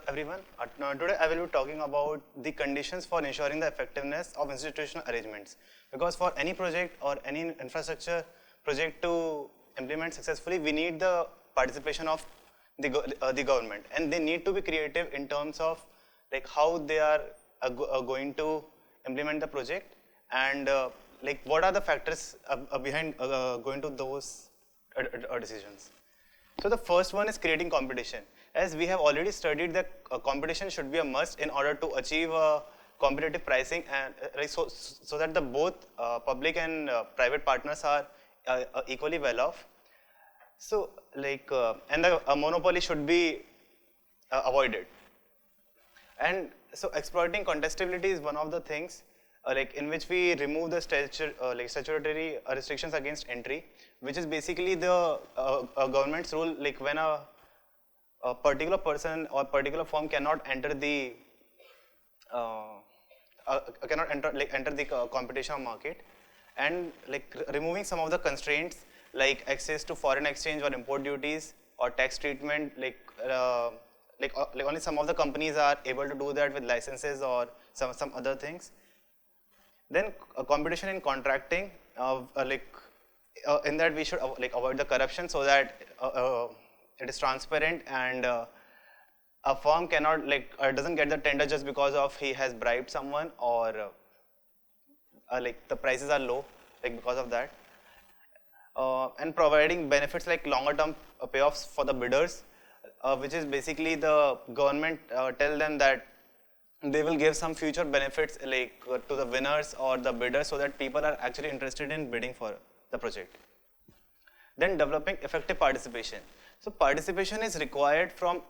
everyone. Today I will be talking about the conditions for ensuring the effectiveness of institutional arrangements. Because for any project or any infrastructure project to implement successfully, we need the participation of the government, and they need to be creative in terms of like how they are going to implement the project, and like what are the factors behind going to those decisions. So the first one is creating competition. As we have already studied that competition should be a must in order to achieve competitive pricing, and so that the both public and private partners are equally well off. So like and a monopoly should be avoided. And so exploiting contestability is one of the things like in which we remove the statutory restrictions against entry, which is basically the government's rule, like when a particular person or particular firm cannot enter the enter the competition market, and like removing some of the constraints like access to foreign exchange or import duties or tax treatment, like only some of the companies are able to do that with licenses or some other things. Then competition in contracting, in that we should avoid the corruption so that it is transparent, and a firm cannot doesn't get the tender just because of he has bribed someone, or like the prices are low because of that. And providing benefits like longer term payoffs for the bidders, which is basically the government tell them that they will give some future benefits to the winners or the bidders, so that people are actually interested in bidding for the project. Then developing effective participation. So participation is required from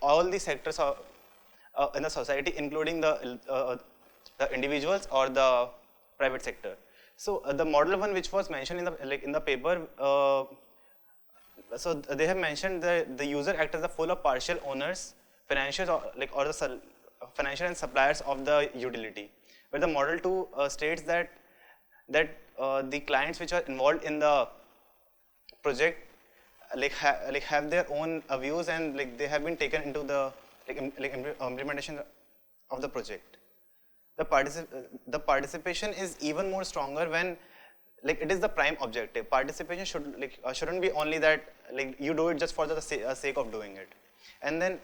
all the sectors in the society, including the individuals or the private sector. So the model one which was mentioned in the paper, so they have mentioned the user act as the full or partial owners, financials or the financial and suppliers of the utility. Where the model 2 states that the clients which are involved in the project have their own views, and they have been taken into the implementation of the project. The participation is even more stronger when it is the prime objective. Participation shouldn't be only that you do it just for the sake of doing it. And then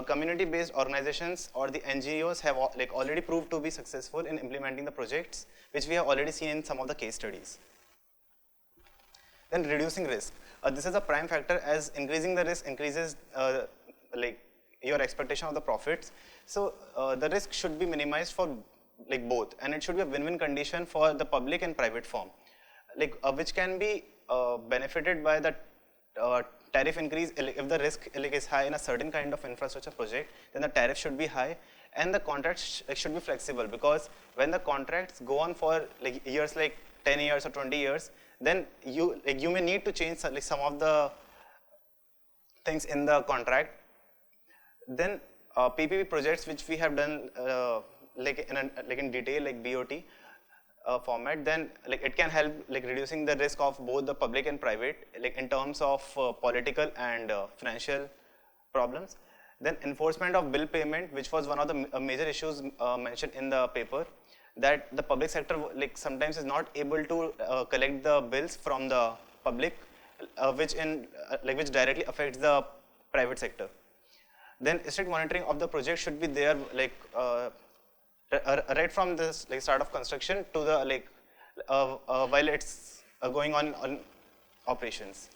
community-based organizations or the NGOs have already proved to be successful in implementing the projects, which we have already seen in some of the case studies. Then reducing risk. This is a prime factor, as increasing the risk increases your expectation of the profits. So the risk should be minimized for both, and it should be a win-win condition for the public and private firm, which can be benefited by the tariff increase. If the risk is high in a certain kind of infrastructure project, then the tariff should be high, and the contracts should be flexible, because when the contracts go on for years, 10 years or 20 years, then you may need to change some of the things in the contract. Then PPP projects which we have done in detail, BOT format, then it can help reducing the risk of both the public and private in terms of political and financial problems. Then enforcement of bill payment, which was one of the major issues mentioned in the paper, that the public sector sometimes is not able to collect the bills from the public, which directly affects the private sector. Then strict monitoring of the project should be there, right from the start of construction to the while it's going on operations.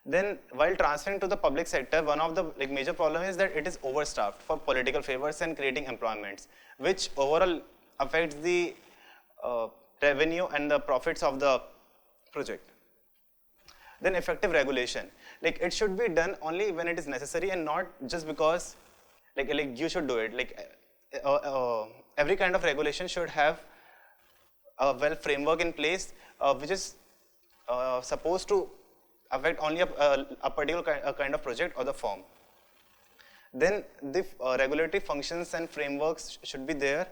Then while transferring to the public sector, one of the major problem is that it is overstaffed for political favors and creating employments, which overall affects the revenue and the profits of the project. Then effective regulation. It should be done only when it is necessary, and not just because you should do it. Every kind of regulation should have a well framework in place, which is supposed to affect only a particular kind of project or the firm. Then the regulatory functions and frameworks should be there,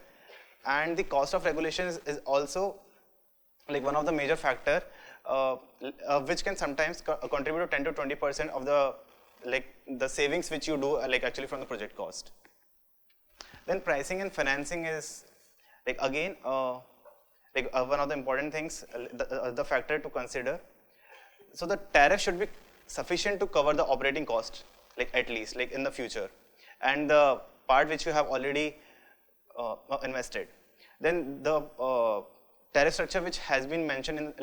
and the cost of regulation is also one of the major factor, which can sometimes contribute to 10 to 20% of the savings which you do actually from the project cost. Then pricing and financing is like again one of the important things, the factor to consider. So the tariff should be sufficient to cover the operating cost, like at least like in the future, and the part which you have already invested. Then the tariff structure which has been mentioned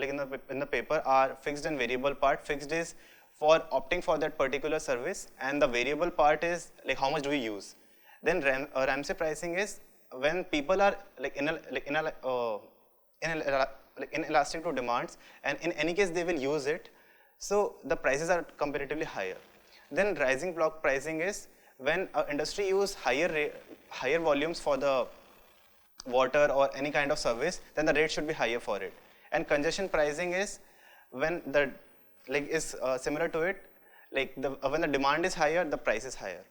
in the paper are fixed and variable part. Fixed is for opting for that particular service, and the variable part is like how much do we use. Then Ramsey pricing is when people are like inelastic to demands, and in any case they will use it, so the prices are comparatively higher. Then rising block pricing is when industry use higher volumes for the water or any kind of service, then the rate should be higher for it. And congestion pricing is when the is similar to it, like when the demand is higher, the price is higher.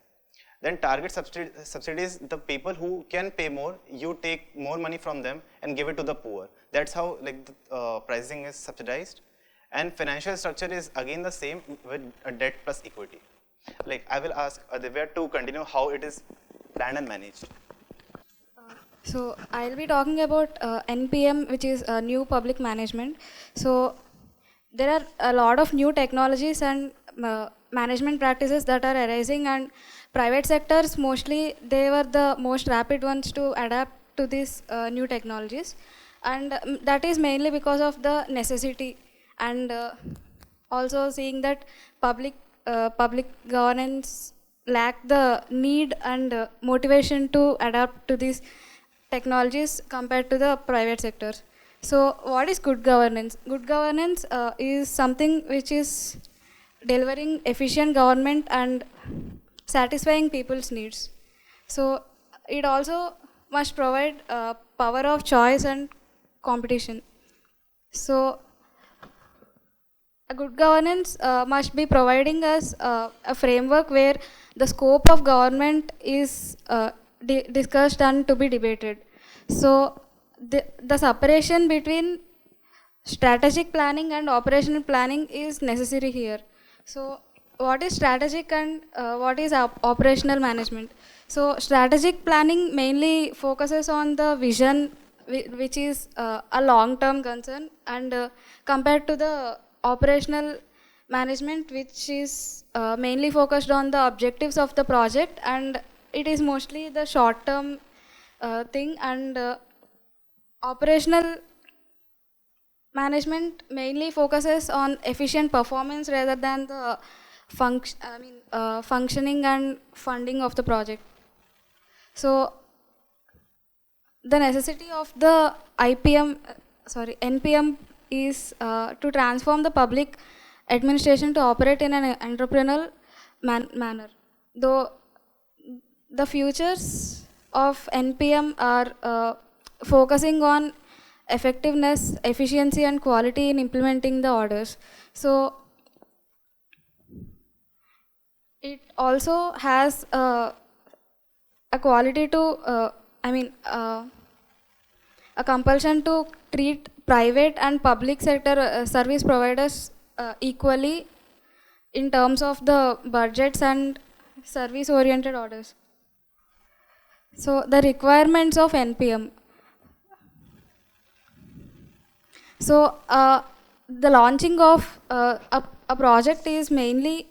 Then target subsidies, the people who can pay more, you take more money from them and give it to the poor. That's how like the pricing is subsidized. And financial structure is again the same with a debt plus equity. Like I will ask Divya to continue how it is planned and managed. So I'll be talking about NPM, which is new public management. So there are a lot of new technologies and management practices that are arising, and private sectors mostly they were the most rapid ones to adapt to these new technologies, and that is mainly because of the necessity, and also seeing that public governance lack the need and motivation to adapt to these technologies compared to the private sectors. So what is good governance? Good governance is something which is delivering efficient government and satisfying people's needs. So it also must provide power of choice and competition. So a good governance must be providing us a framework where the scope of government is discussed and to be debated. So the separation between strategic planning and operational planning is necessary here. So what is strategic and what is operational management? So strategic planning mainly focuses on the vision, which is a long-term concern, and compared to the operational management, which is mainly focused on the objectives of the project, and it is mostly the short-term thing, and operational management mainly focuses on efficient performance rather than the functioning and funding of the project. So the necessity of the NPM is to transform the public administration to operate in an entrepreneurial manner. Though the futures of NPM are focusing on effectiveness, efficiency, and quality in implementing the orders. So it also has a quality to, a compulsion to treat private and public sector service providers equally in terms of the budgets and service-oriented orders. So the requirements of NPM. So the launching of a project is mainly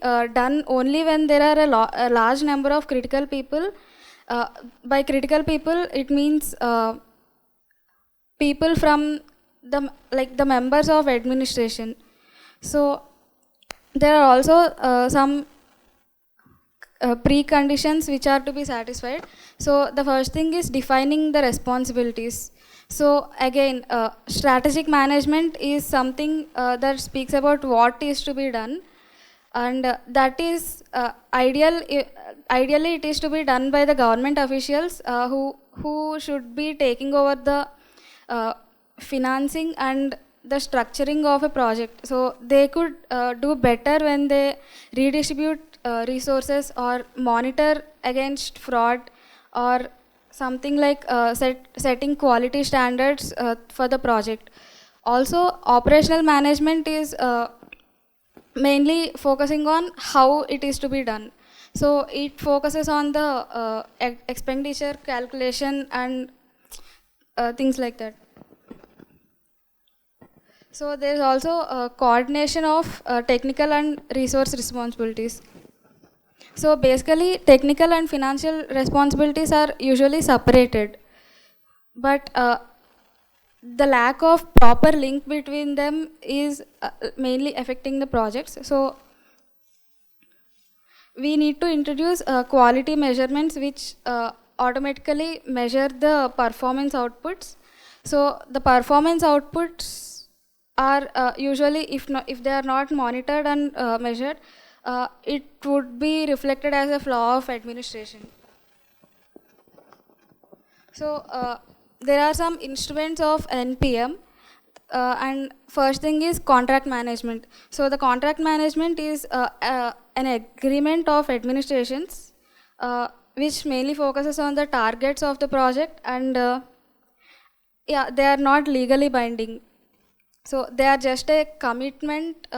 done only when there are a large number of critical people. By critical people, it means people from the members of administration. So there are also some preconditions which are to be satisfied. So the first thing is defining the responsibilities. So again, strategic management is something that speaks about what is to be done, and that is ideally it is to be done by the government officials who should be taking over the financing and the structuring of a project. So they could do better when they redistribute resources or monitor against fraud, or something like setting quality standards for the project. Also, operational management is mainly focusing on how it is to be done. So it focuses on the expenditure calculation and things like that. So there is also coordination of technical and resource responsibilities. So basically, technical and financial responsibilities are usually separated, but the lack of proper link between them is mainly affecting the projects. So we need to introduce quality measurements which automatically measure the performance outputs. So the performance outputs are usually, if they are not monitored and measured, it would be reflected as a flaw of administration. So there are some instruments of NPM, and first thing is contract management. So the contract management is an agreement of administrations which mainly focuses on the targets of the project, and yeah, they are not legally binding. So they are just a commitment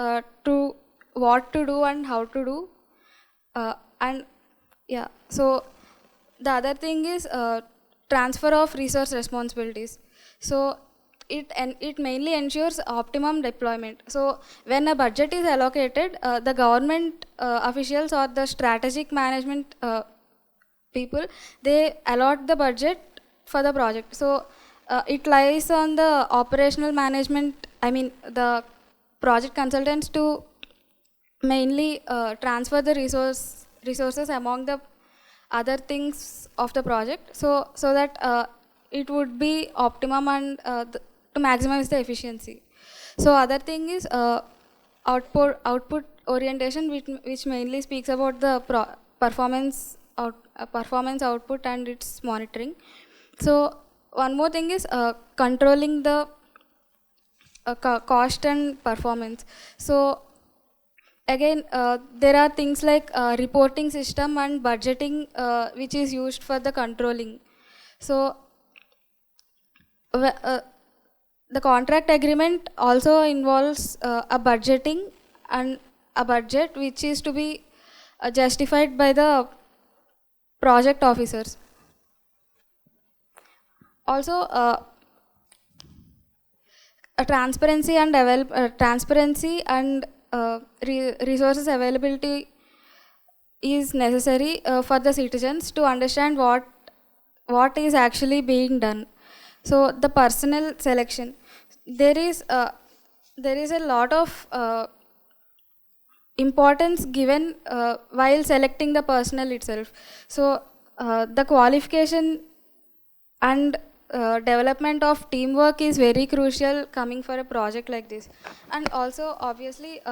to what to do and how to do, and yeah. So the other thing is transfer of resource responsibilities. So it mainly ensures optimum deployment. So when a budget is allocated, the government officials or the strategic management people, they allot the budget for the project. So it lies on the operational management, I mean the project consultants, to mainly transfer the resources among the other things of the project, so that it would be optimum and to maximize the efficiency. So other thing is output orientation, which mainly speaks about the performance output and its monitoring. So one more thing is controlling the cost and performance. So again, there are things like reporting system and budgeting which is used for the controlling. So the contract agreement also involves a budgeting and a budget which is to be justified by the project officers. Also, a transparency and resources availability is necessary for the citizens to understand what is actually being done. So the personnel selection, there is a lot of importance given while selecting the personnel itself. So the qualification and development of teamwork is very crucial coming for a project like this. And also obviously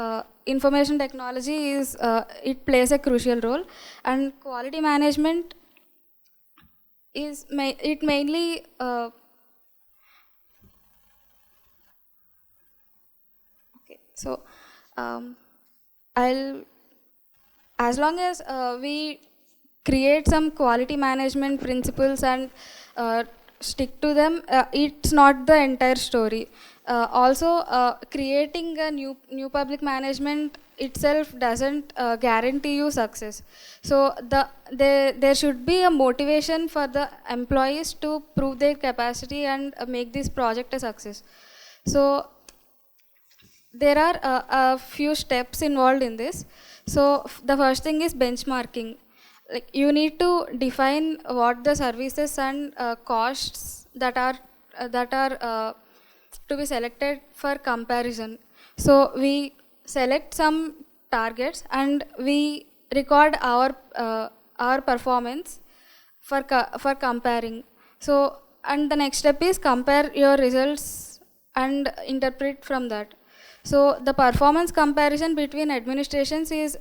information technology is it plays a crucial role, and quality management is mainly okay. So as long as we create some quality management principles and stick to them, it's not the entire story. Also, creating a new public management itself doesn't guarantee you success. So there should be a motivation for the employees to prove their capacity and make this project a success. So there are a few steps involved in this. So the first thing is benchmarking. Like, you need to define what the services and costs that are to be selected for comparison. So we select some targets and we record our performance for comparing. So, and the next step is compare your results and interpret from that. So the performance comparison between administrations is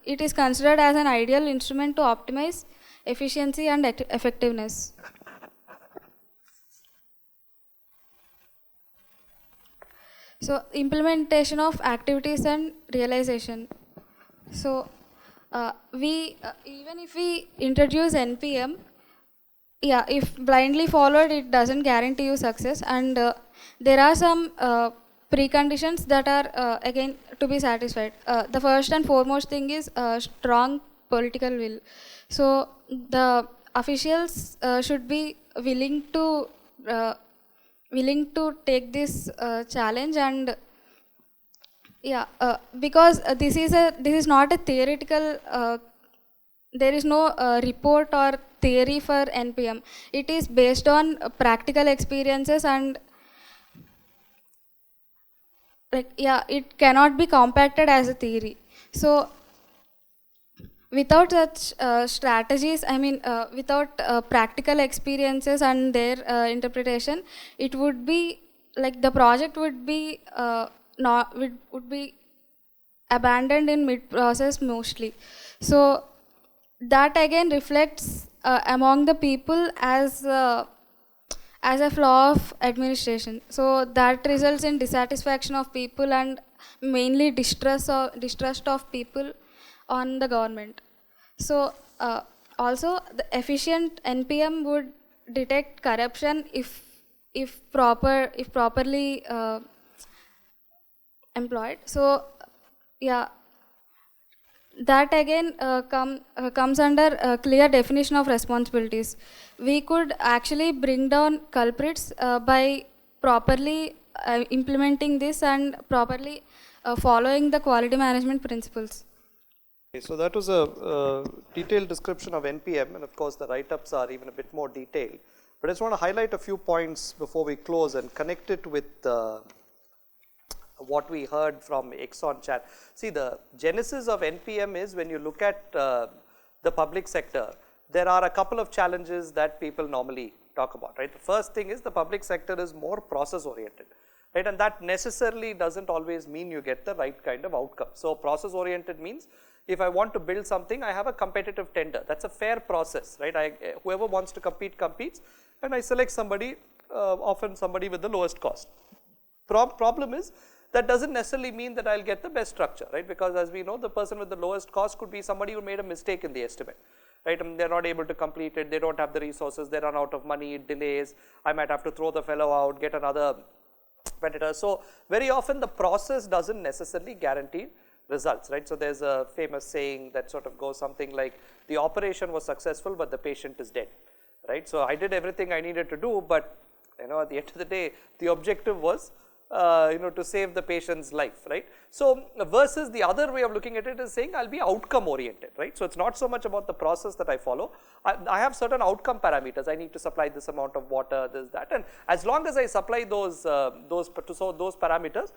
it is considered as an ideal instrument to optimize efficiency and effectiveness. So implementation of activities and realization. So even if we introduce NPM, yeah, if blindly followed, it doesn't guarantee you success, and there are some preconditions that are again to be satisfied. The first and foremost thing is strong political will. So the officials should be willing to take this challenge, and yeah, because this is not a theoretical. There is no report or theory for NPM. It is based on practical experiences, and like, yeah, it cannot be compacted as a theory. So without such strategies, I mean, without practical experiences and their interpretation, it would be like the project would be would be abandoned in mid process mostly. So that again reflects among the people as a flaw of administration. So that results in dissatisfaction of people and mainly distrust of people on the government. So also the efficient NPM would detect corruption if properly employed. So yeah, that again comes under a clear definition of responsibilities. We could actually bring down culprits by properly implementing this and properly following the quality management principles. Okay, so that was a detailed description of NPM, and of course the write-ups are even a bit more detailed. But I just want to highlight a few points before we close and connect it with what we heard from Exxon chat. See, the genesis of NPM is when you look at the public sector, there are a couple of challenges that people normally talk about, right? The first thing is the public sector is more process oriented, right? And that necessarily doesn't always mean you get the right kind of outcome. So process oriented means if I want to build something, I have a competitive tender. That's a fair process, right? Whoever wants to compete, competes, and I select somebody, often somebody with the lowest cost. Problem is, that doesn't necessarily mean that I'll get the best structure, right? Because as we know, the person with the lowest cost could be somebody who made a mistake in the estimate, right? And they're not able to complete it, they don't have the resources, they run out of money, it delays, I might have to throw the fellow out, get another competitor. So very often the process doesn't necessarily guarantee results, right? So there's a famous saying that sort of goes something like, the operation was successful, but the patient is dead, right? So I did everything I needed to do, but at the end of the day, the objective was to save the patient's life, right? So versus the other way of looking at it is saying I'll be outcome oriented, right? So it's not so much about the process that I follow. I have certain outcome parameters. I need to supply this amount of water, this, that, and as long as I supply those parameters,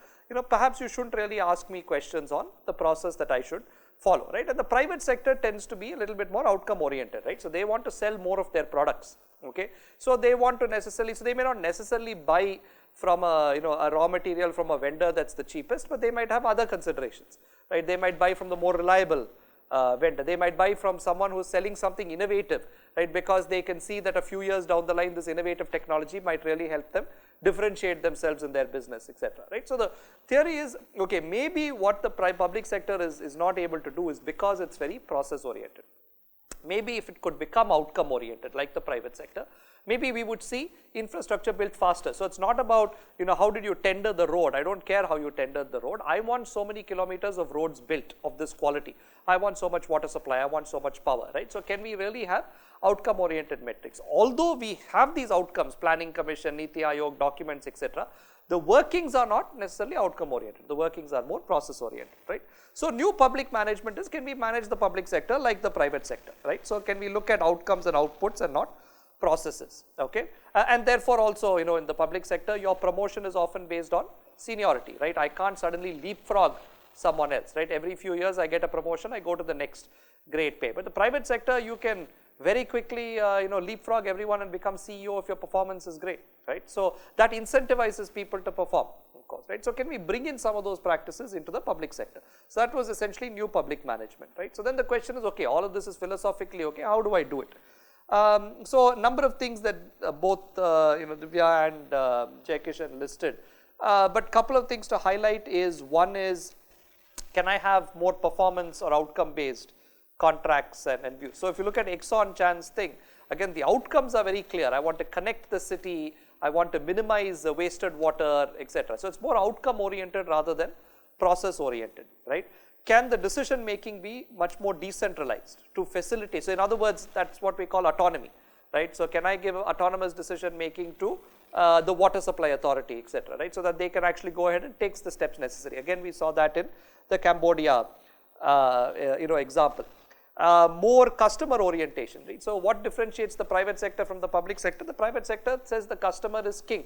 perhaps you shouldn't really ask me questions on the process that I should follow, right? And the private sector tends to be a little bit more outcome oriented, right? So they want to sell more of their products, okay? So they want to so they may not necessarily buy from a raw material from a vendor that's the cheapest, but they might have other considerations, right? They might buy from the more reliable vendor. They might buy from someone who's selling something innovative, right? Because they can see that a few years down the line, this innovative technology might really help them differentiate themselves in their business, etc., right? So the theory is, okay, maybe what the public sector is not able to do is because it's very process oriented. Maybe if it could become outcome oriented like the private sector, maybe we would see infrastructure built faster. So it's not about, how did you tender the road? I don't care how you tendered the road. I want so many kilometers of roads built of this quality. I want so much water supply. I want so much power, right? So can we really have outcome oriented metrics? Although we have these outcomes, planning commission, Niti Aayog, documents, etc., the workings are not necessarily outcome oriented. The workings are more process oriented, right? So new public management is, can we manage the public sector like the private sector, right? So can we look at outcomes and outputs and not processes, okay? And therefore also, in the public sector, your promotion is often based on seniority, right? I can't suddenly leapfrog someone else, right? Every few years I get a promotion, I go to the next grade pay. But the private sector, you can very quickly, leapfrog everyone and become CEO if your performance is great, right? So that incentivizes people to perform, of course, right? So can we bring in some of those practices into the public sector? So that was essentially new public management, right? So then the question is, okay, all of this is philosophically okay, how do I do it? So a number of things that both Divya and Jaykishan listed, but couple of things to highlight is, one is, can I have more performance or outcome based contracts and views? So if you look at Exxon Chan's thing, again the outcomes are very clear. I want to connect the city, I want to minimize wasted water, etc. So it's more outcome oriented rather than process oriented, right? can the decision making be much more decentralized to facilitate? So in other words, that's what we call autonomy, right? So can I give autonomous decision making to the water supply authority, etc., right? So that they can actually go ahead and take the steps necessary. Again, we saw that in the Cambodia, example. More customer orientation, right? So what differentiates the private sector from the public sector? The private sector says the customer is king,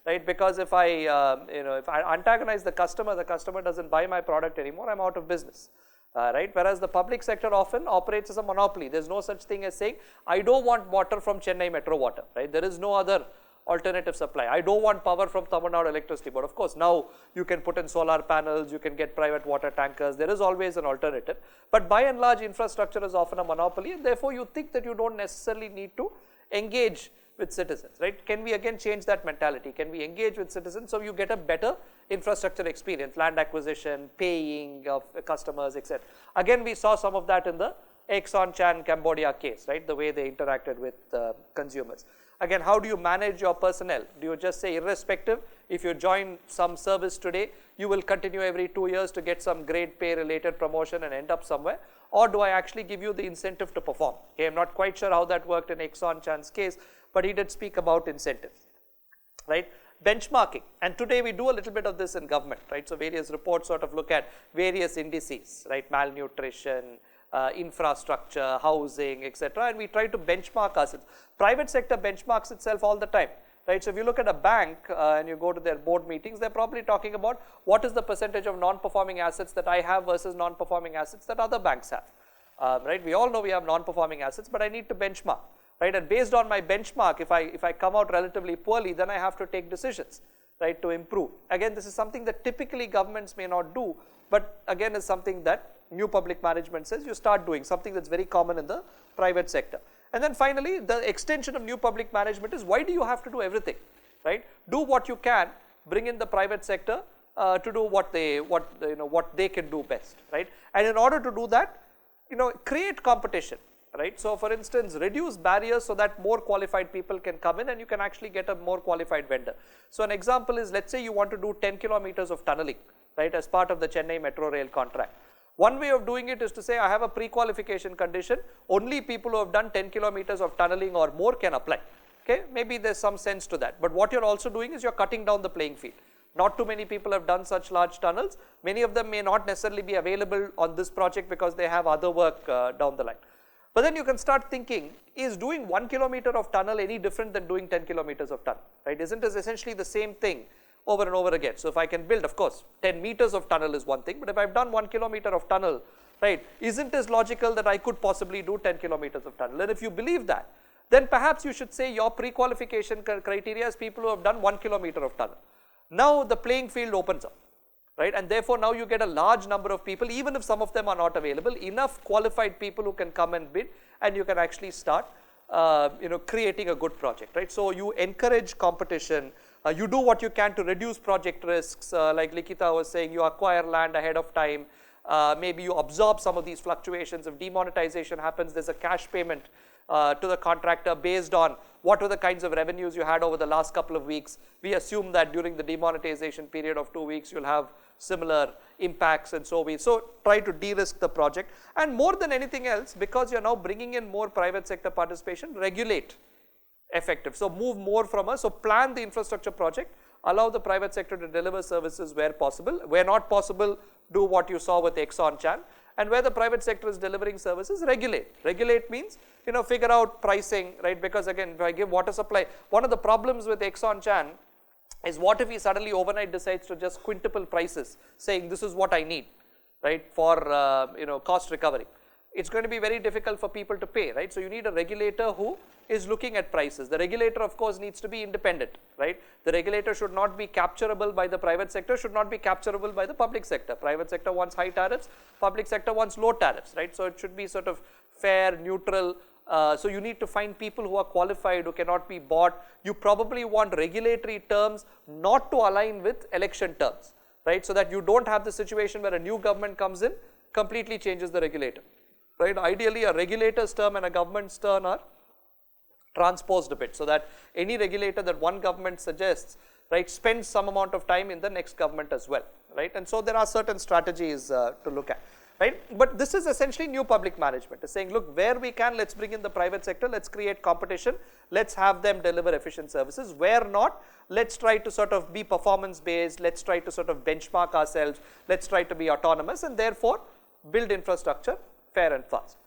right? Because if I antagonize the customer doesn't buy my product anymore, I'm out of business, right? Whereas the public sector often operates as a monopoly. There's no such thing as saying, I don't want water from Chennai Metro Water, right? There is no other alternative supply. I don't want power from Tamil Nadu Electricity Board. Of course, now you can put in solar panels, you can get private water tankers. There is always an alternative. But by and large, infrastructure is often a monopoly, and therefore you think that you don't necessarily need to engage with citizens, right? Can we again change that mentality? Can we engage with citizens so you get a better infrastructure experience, land acquisition, paying of customers, etc. Again, we saw some of that in the Exxon Chan Cambodia case, right? The way they interacted with consumers. Again, how do you manage your personnel? Do you just say irrespective, if you join some service today, you will continue every 2 years to get some great pay related promotion and end up somewhere? Or do I actually give you the incentive to perform? Okay, I'm not quite sure how that worked in Exxon Chan's case, but he did speak about incentives, right? Benchmarking, and today we do a little bit of this in government, right? So various reports sort of look at various indices, right? Malnutrition, infrastructure, housing, etc., and we try to benchmark ourselves. Private sector benchmarks itself all the time, right? So if you look at a bank and you go to their board meetings, they're probably talking about what is the percentage of non-performing assets that I have versus non-performing assets that other banks have, right? We all know we have non-performing assets, but I need to benchmark, right? And based on my benchmark, if I come out relatively poorly, then I have to take decisions, right, to improve. Again, this is something that typically governments may not do, but again is something that new public management says you start doing, something that's very common in the private sector. And then finally, the extension of new public management is, why do you have to do everything, right? Do what you can, bring in the private sector to do what they can do best, right? And in order to do that, create competition, right? So for instance, reduce barriers so that more qualified people can come in and you can actually get a more qualified vendor. So an example is, let's say you want to do 10 kilometers of tunneling, right, as part of the Chennai Metro Rail contract. One way of doing it is to say, I have a pre-qualification condition, only people who have done 10 kilometers of tunneling or more can apply. Okay, maybe there's some sense to that, but what you're also doing is you're cutting down the playing field. Not too many people have done such large tunnels. Many of them may not necessarily be available on this project because they have other work down the line. But then you can start thinking, is doing 1 kilometer of tunnel any different than doing 10 kilometers of tunnel, right? Isn't it essentially the same thing over and over again? So if I can build, of course, 10 meters of tunnel is one thing, but if I've done 1 kilometer of tunnel, right, isn't it logical that I could possibly do 10 kilometers of tunnel? And if you believe that, then perhaps you should say your pre-qualification criteria is people who have done 1 kilometer of tunnel. Now the playing field opens up, right? And therefore now you get a large number of people, even if some of them are not available, enough qualified people who can come and bid, and you can actually start creating a good project, right? So you encourage competition, you do what you can to reduce project risks, like Likita was saying, you acquire land ahead of time, maybe you absorb some of these fluctuations. If demonetization happens, there's a cash payment to the contractor based on what were the kinds of revenues you had over the last couple of weeks. We assume that during the demonetization period of 2 weeks, you'll have similar impacts, and so try to de-risk the project. And more than anything else, because you're now bringing in more private sector participation, regulate effective. So move more from so plan the infrastructure project, allow the private sector to deliver services where possible. Where not possible, do what you saw with Exxon Chan. And where the private sector is delivering services, regulate. Regulate means, figure out pricing, right? Because again, if I give water supply, one of the problems with Exxon Chan is, what if he suddenly overnight decides to just quintuple prices, saying this is what I need, right, for cost recovery? It's going to be very difficult for people to pay, right? So you need a regulator who is looking at prices. The regulator, of course, needs to be independent, right? The regulator should not be capturable by the private sector, should not be capturable by the public sector. Private sector wants high tariffs, public sector wants low tariffs, right? So it should be sort of fair, neutral. So you need to find people who are qualified, who cannot be bought. You probably want regulatory terms not to align with election terms, right? So that you don't have the situation where a new government comes in, completely changes the regulator, right? Ideally, a regulator's term and a government's term are transposed a bit, so that any regulator that one government suggests, right, spends some amount of time in the next government as well, right? And so there are certain strategies to look at. right? But this is essentially new public management. It's saying, look, where we can, let's bring in the private sector, let's create competition, let's have them deliver efficient services. Where not, let's try to sort of be performance based, let's try to sort of benchmark ourselves, let's try to be autonomous, and therefore build infrastructure fair and fast.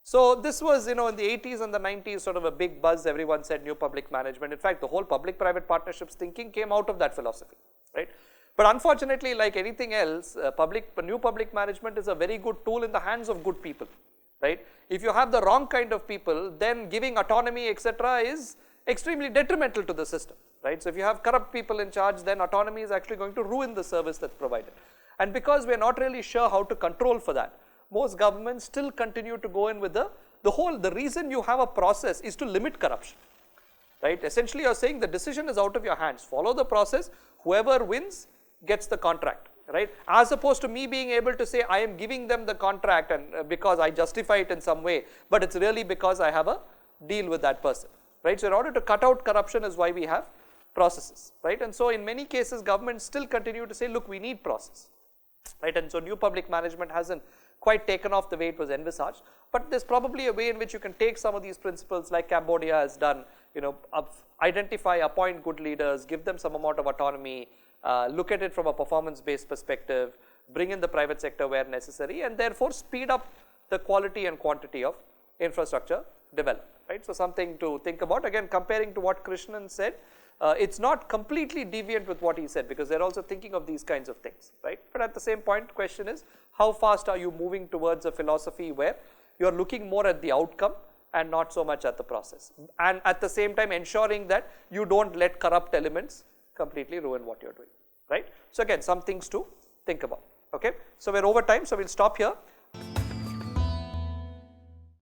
So this was, in the 80s and the 90s, sort of a big buzz. Everyone said new public management. In fact, the whole public-private partnerships thinking came out of that philosophy, right? But unfortunately, like anything else, new public management is a very good tool in the hands of good people, right? If you have the wrong kind of people, then giving autonomy, etc., is extremely detrimental to the system, right? So if you have corrupt people in charge, then autonomy is actually going to ruin the service that's provided. And because we are not really sure how to control for that, most governments still continue to go in with the reason you have a process is to limit corruption, right? Essentially, you're saying the decision is out of your hands. Follow the process. Whoever wins gets the contract, right? As opposed to me being able to say, I am giving them the contract and because I justify it in some way, but it's really because I have a deal with that person, right? So in order to cut out corruption is why we have processes, right? And so in many cases, governments still continue to say, look, we need process, right? And so new public management hasn't quite taken off the way it was envisaged, but there's probably a way in which you can take some of these principles like Cambodia has done, identify, appoint good leaders, give them some amount of autonomy, look at it from a performance-based perspective, bring in the private sector where necessary, and therefore speed up the quality and quantity of infrastructure development, right? So something to think about. Again, comparing to what Krishnan said, it's not completely deviant with what he said because they're also thinking of these kinds of things, right? But at the same point, the question is, how fast are you moving towards a philosophy where you're looking more at the outcome and not so much at the process, and at the same time ensuring that you don't let corrupt elements completely ruin what you're doing, right? So again, some things to think about, okay? So we're over time, so we'll stop here.